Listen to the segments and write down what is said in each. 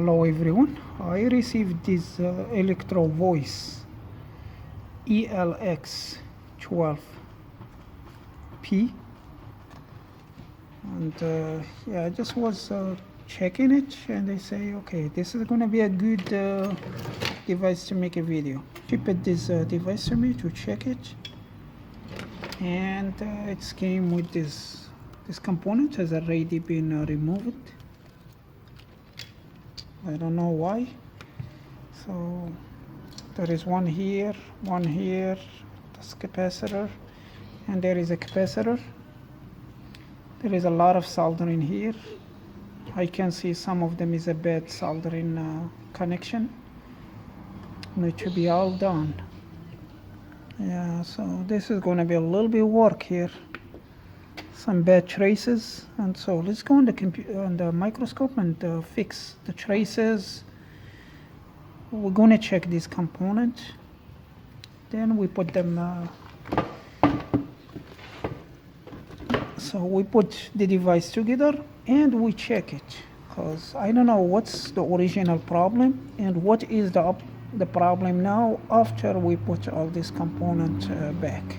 Hello everyone, I received this electro voice ELX112P, and yeah, I just was checking it, and they say, okay, this is gonna be a good device to make a video. Shipped this device to me to check it, and it came with this component has already been removed. I don't know why. So there is one here, this capacitor, and there is a capacitor. There is a lot of soldering here. I can see some of them is a bad soldering connection. Need to be all done. Yeah, so this is going to be a little bit work here. Some bad traces, and so let's go on the microscope and fix the traces. We're going to check this component, then we put them so we put the device together and we check it, because I don't know what's the original problem and what is the problem now after we put all this component back.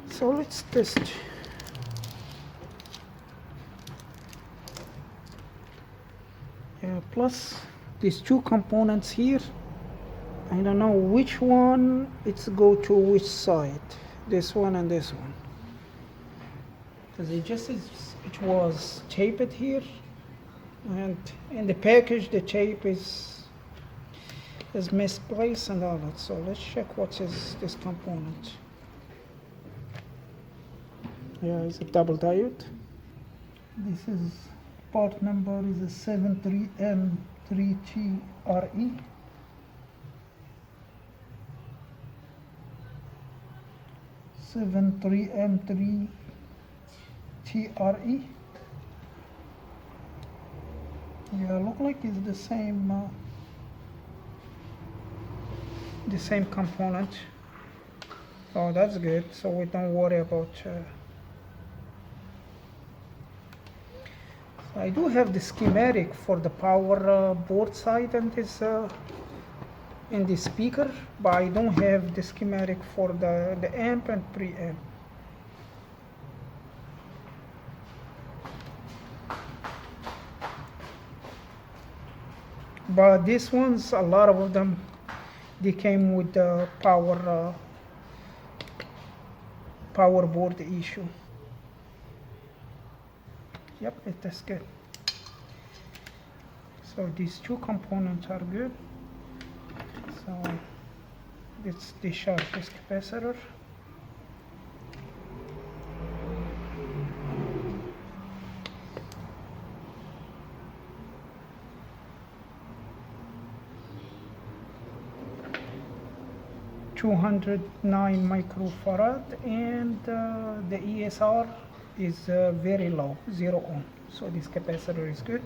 So let's test. Yeah, plus these two components here, I don't know which one it's go to which side, this one and this one, because it was taped here, and in the package the tape is misplaced and all that. So let's check what is this component. Yeah, it's a double diode. This is part number is a 73M3TRE. M3TRE. Yeah, look like it's the same component. Oh, that's good. So we don't worry about. I do have the schematic for the power board side and this in the speaker, but I don't have the schematic for the amp and preamp. But these ones, a lot of them, they came with the power board issue. Yep, it is good. So these two components are good. So let's discharge this capacitor. $209 microfarad, and the ESR is very low, 0 ohm. So this capacitor is good.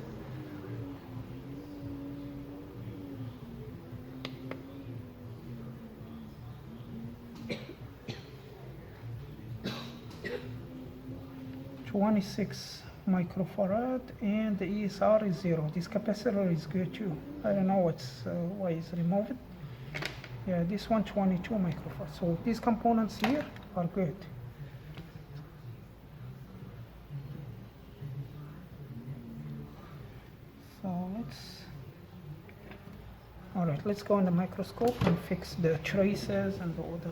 $26 microfarad, and the ESR is 0. This capacitor is good too. I don't know why it's removed. Yeah, this one 22 microfarad. So these components here are good. So let's go on the microscope and fix the traces and the other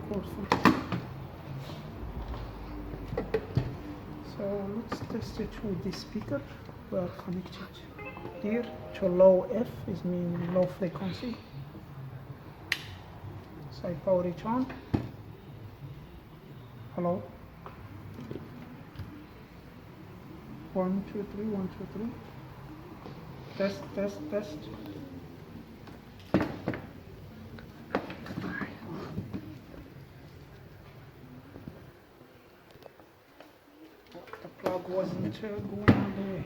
person. So let's test it with the speaker. We are connected here to low F, is mean low frequency. So I power it on. Hello. 1 2 3 1 2 3. Test, test, test. The plug wasn't going all the way.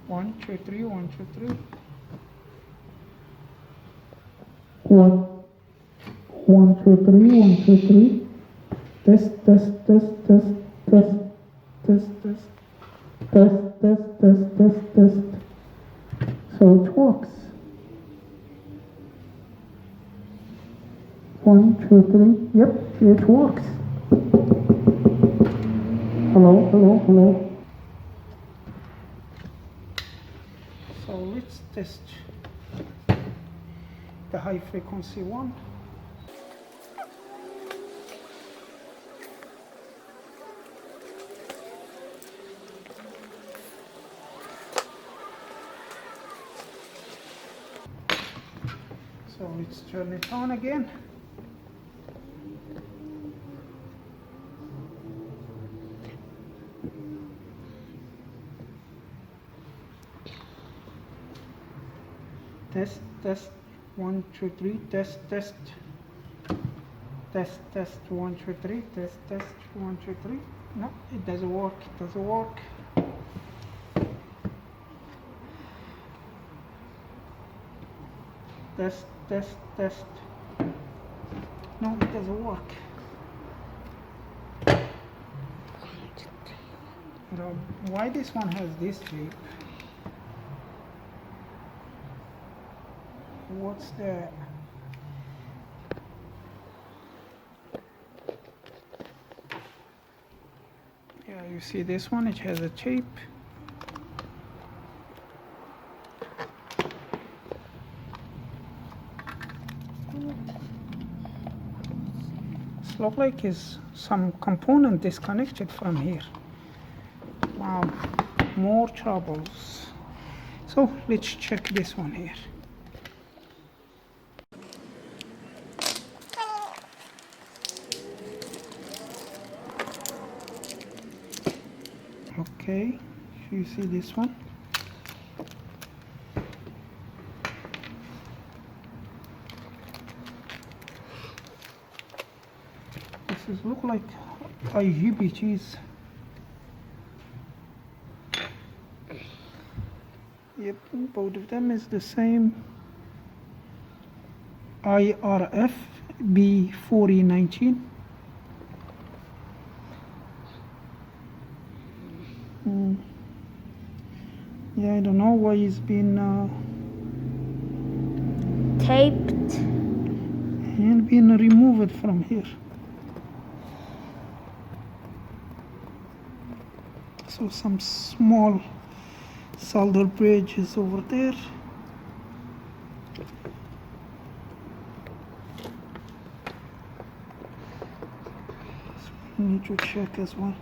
1 2 3 1 2 3. 1 2 3 1 2 3. Test, test, test, test, test, test, test, test, test, test, test, test. So it works. 1 2 3. Yep, it works. Hello, hello, hello. So let's test the high frequency one. So let's turn it on again. Test, test, 1 2 3, test, test, test, test, 1 2 3, test, test, 1 2 3. No, it doesn't work, it doesn't work. Test, test, test. No, it doesn't work. Why this one has this shape? What's that? Yeah, you see this one, it has a shape. It looks like is some component disconnected from here. Wow, more troubles. So let's check this one here. Okay, you see this one. This is look like IGBTs. Yep, both of them is the same. IRF B4019. Yeah, I don't know why it's been taped and been removed from here. So some small solder bridge is over there. So we need to check as well.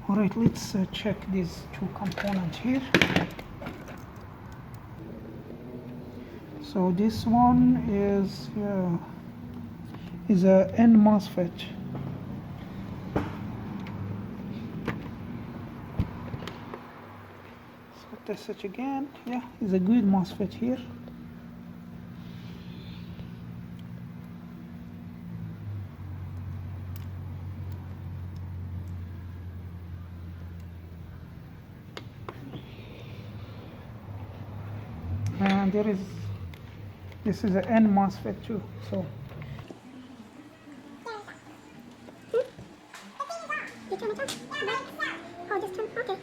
Alright, let's check these two components here. So this one is a N MOSFET. So test it again. Yeah, is a good MOSFET here. And this is an N MOSFET too. So you turn it on? Oh, just turn, okay.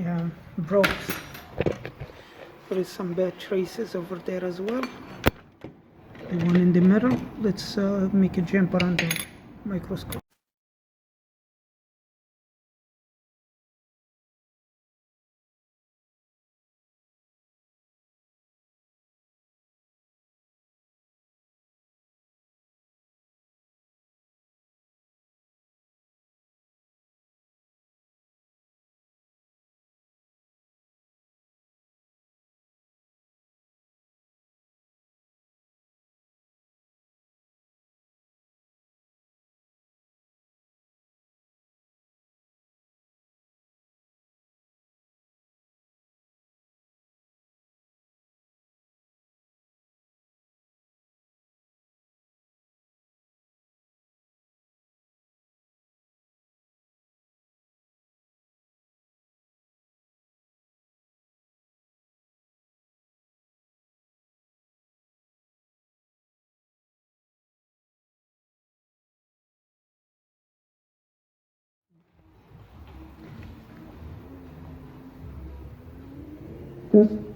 yeah, broke. There is some bad traces over there as well. The one in the middle. Let's make a jump around the microscope.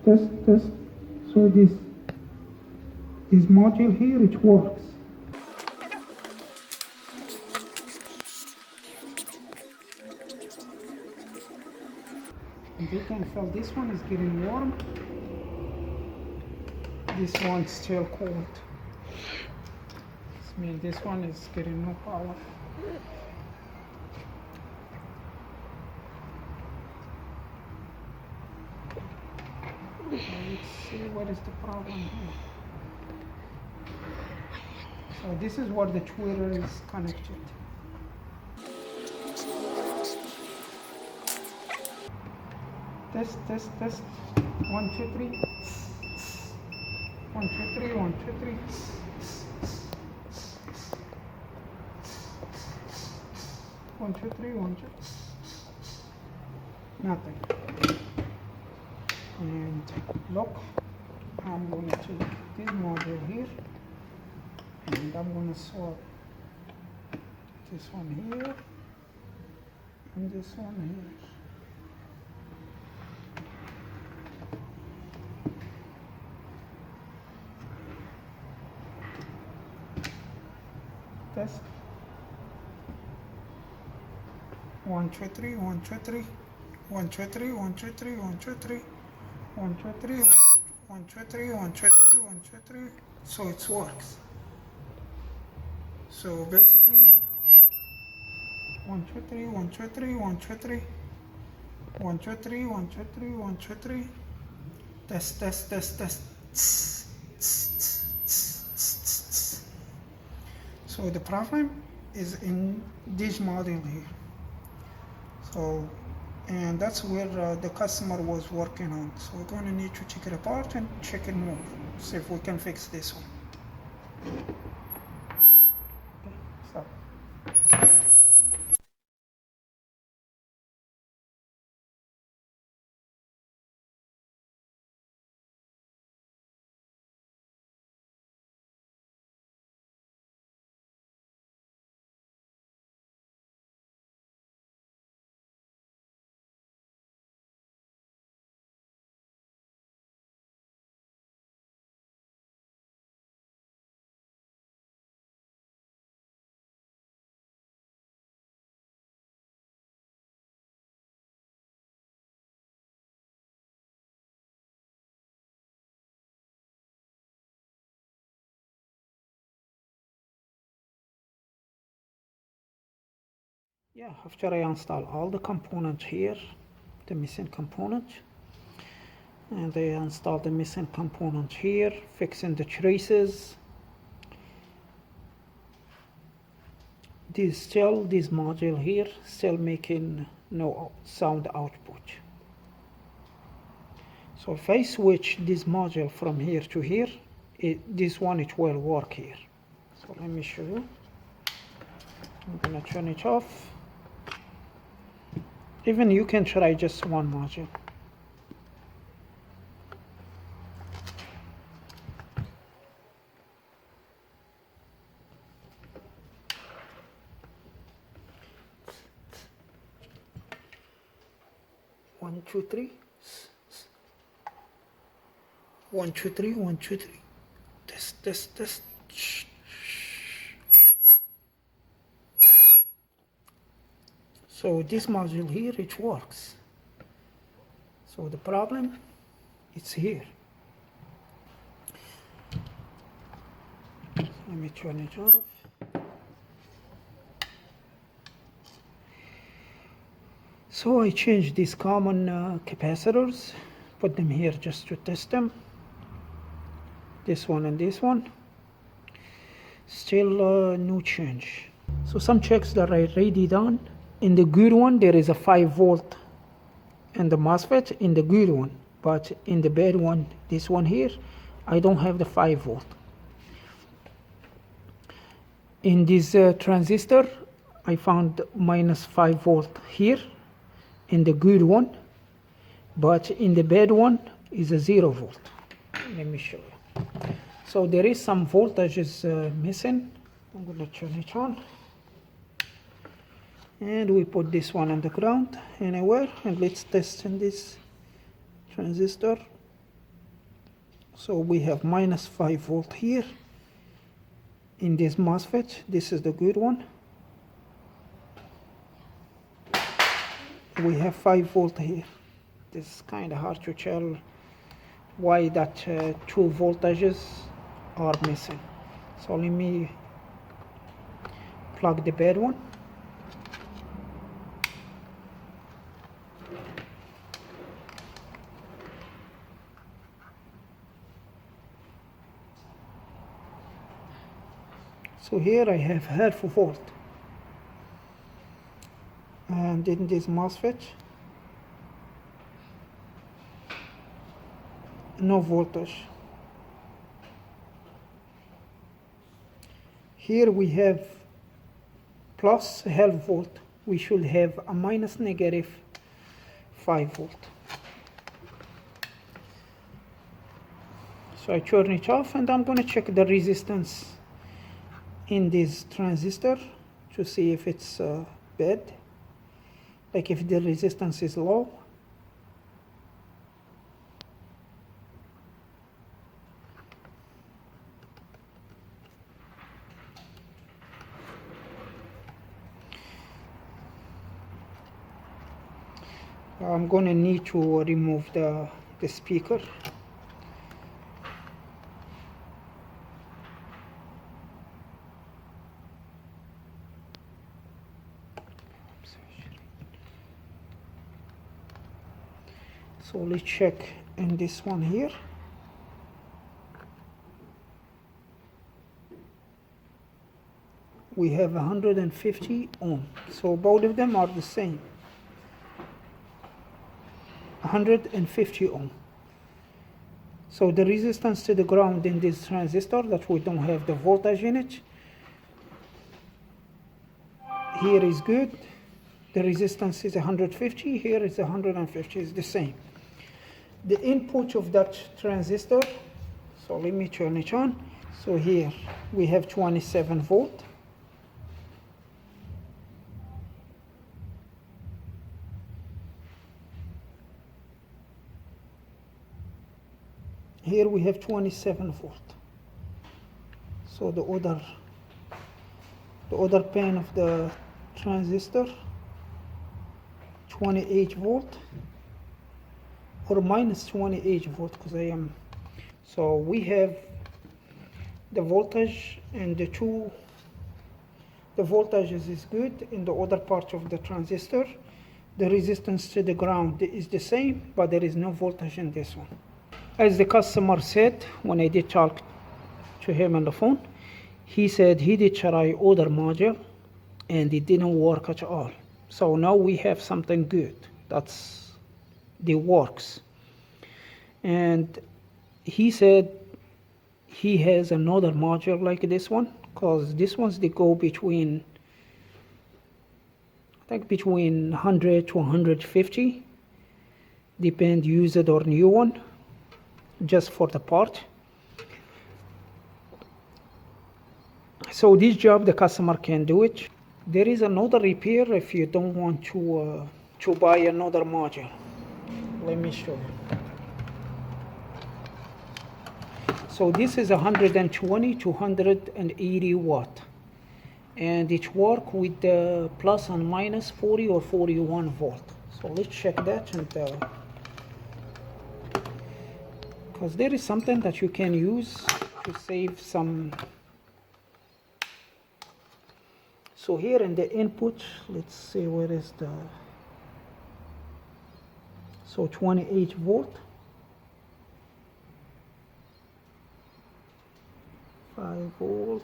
Test. So this module here, it works. And you can feel this one is getting warm. This one's still cold. This means this one is getting no power. Let's see what is the problem here. So this is where the tweeter is connected. Test. 1, 2, 3. 1, 2, 3. 1, 2, 3. 1, 2, 3. 1, 2. Nothing. And look, I'm going to take this module here and I'm going to swap this one here and this one here. Test. 1, 2, 3. 1, 2, 3. 1, 2, 3. 1, 2, 3. 1, 2, 3. 1, 2, 3. 1, 2, 3. 1, 2, 3. 1, 2, 3. So it works. So basically 1, 2, 3. 1, 2, 3. 1, 2, 3. 1, 2, 3. 1, 2, 3. 1, 2, 3. Test. So the problem is in this module here. So, and that's where the customer was working on. So we're going to need to take it apart and check it more. See if we can fix this one. Okay, so. Yeah, after I install all the components here, the missing component, and I install the missing component here, fixing the traces. This module here still making no sound output. So if I switch this module from here to here, this one it will work here. So let me show you. I'm gonna turn it off. Even you can try just one module. 1 2 3 1 2 3 1 2 3 test. So this module here, it works. So the problem, it's here. Let me turn it off. So I changed these common capacitors, put them here just to test them. This one and this one. Still no change. So some checks that I already done. In the good one, there is a 5 volt and the MOSFET in the good one. But in the bad one, this one here, I don't have the 5 volt. In this transistor, I found minus 5 volt here in the good one, but in the bad one is a 0 volt. Let me show you. So there is some voltage is missing. I'm going to turn it on. And we put this one on the ground anywhere, and let's test in this transistor. So we have minus 5 volt here in this MOSFET. This is the good one. We have 5 volt here. This is kind of hard to tell why that 2 voltages are missing. So let me plug the bad one. So here I have half a volt. And in this MOSFET, no voltage. Here we have plus half volt. We should have a minus negative 5 volt. So I turn it off, and I'm going to check the resistance in this transistor to see if it's bad. Like if the resistance is low. I'm going to need to remove the speaker. So let's check in this one here. We have 150 ohm. So both of them are the same. 150 ohm. So the resistance to the ground in this transistor, that we don't have the voltage in it, here is good. The resistance is 150, here is 150, it's the same. The input of that transistor, so let me turn it on. So here we have 27 volt. Here we have 27 volt. So the other pin of the transistor, 28 volt. Or minus 28 volt, because I am. So we have the voltage and the voltage is good in the other part of the transistor. The resistance to the ground is the same, but there is no voltage in this one. As the customer said, when I did talk to him on the phone, he said he did try other module and it didn't work at all. So now we have something good. That's the works. And he said he has another module like this one, because this ones they go between, I think between 100 to 150, depend used or new one, just for the part. So this job the customer can do it. There is another repair if you don't want to buy another module. let me show you. So this is 120 to 180 watt, and it work with the plus and minus 40 or 41 volt. So let's check that, and because there is something that you can use to save some. So here in the input, let's see where is the, so 28 volt, 5 volt,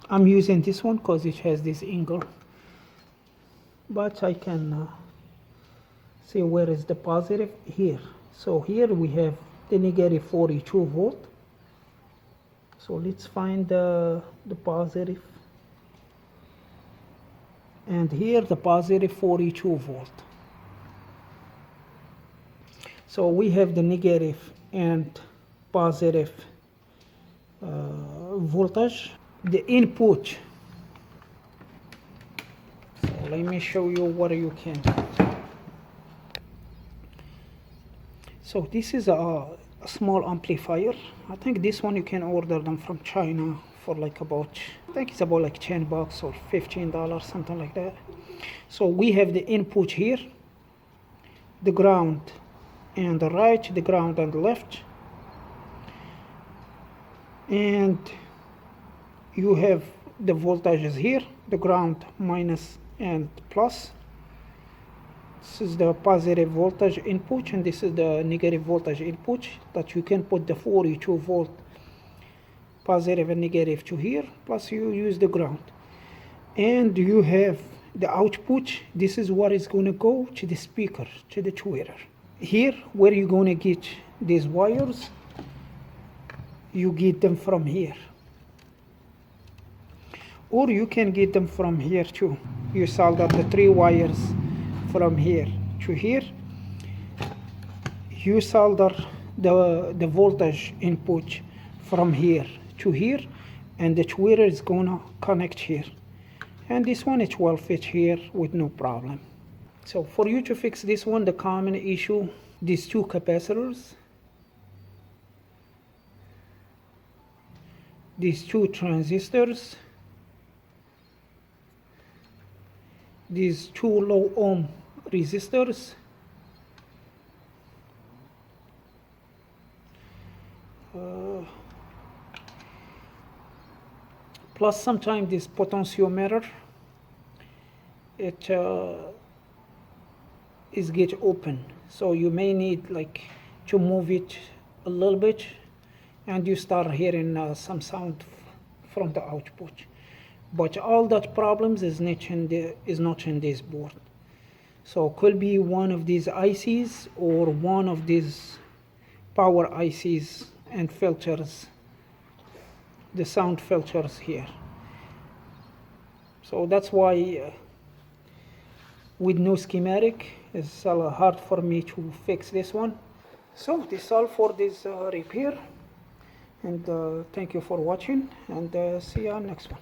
I'm using this one because it has this angle, but I can see where is the positive here. So here we have the negative 42 volt. So let's find the positive, and here the positive 42 volt. So we have the negative and positive voltage. The input, so let me show you what you can do. So this is a small amplifier. I think this one you can order them from China for like about, I think it's about like $10 or $15, something like that. So we have the input here, the ground and the right, the ground and the left, and you have the voltages here, the ground minus and plus. This is the positive voltage input, and this is the negative voltage input, that you can put the 42 volt positive and negative to here, plus you use the ground. And you have the output. This is what is going to go to the speaker, to the tweeter. Here, where you're going to get these wires, you get them from here. Or you can get them from here too. You solder the 3 wires from here to here. You solder the voltage input from here to here, and the tweeter is gonna connect here. And this one, it will fit here with no problem. So for you to fix this one, the common issue, these 2 capacitors, these 2 transistors, these 2 low ohm resistors, plus sometimes this potentiometer, it is get open, so you may need like to move it a little bit, and you start hearing some sound from the output. But all that problems is not in this board. So could be one of these ICs or one of these power ICs and filters, the sound filters here. So that's why with no schematic it's hard for me to fix this one. So this is all for this repair, and thank you for watching, and see you on next one.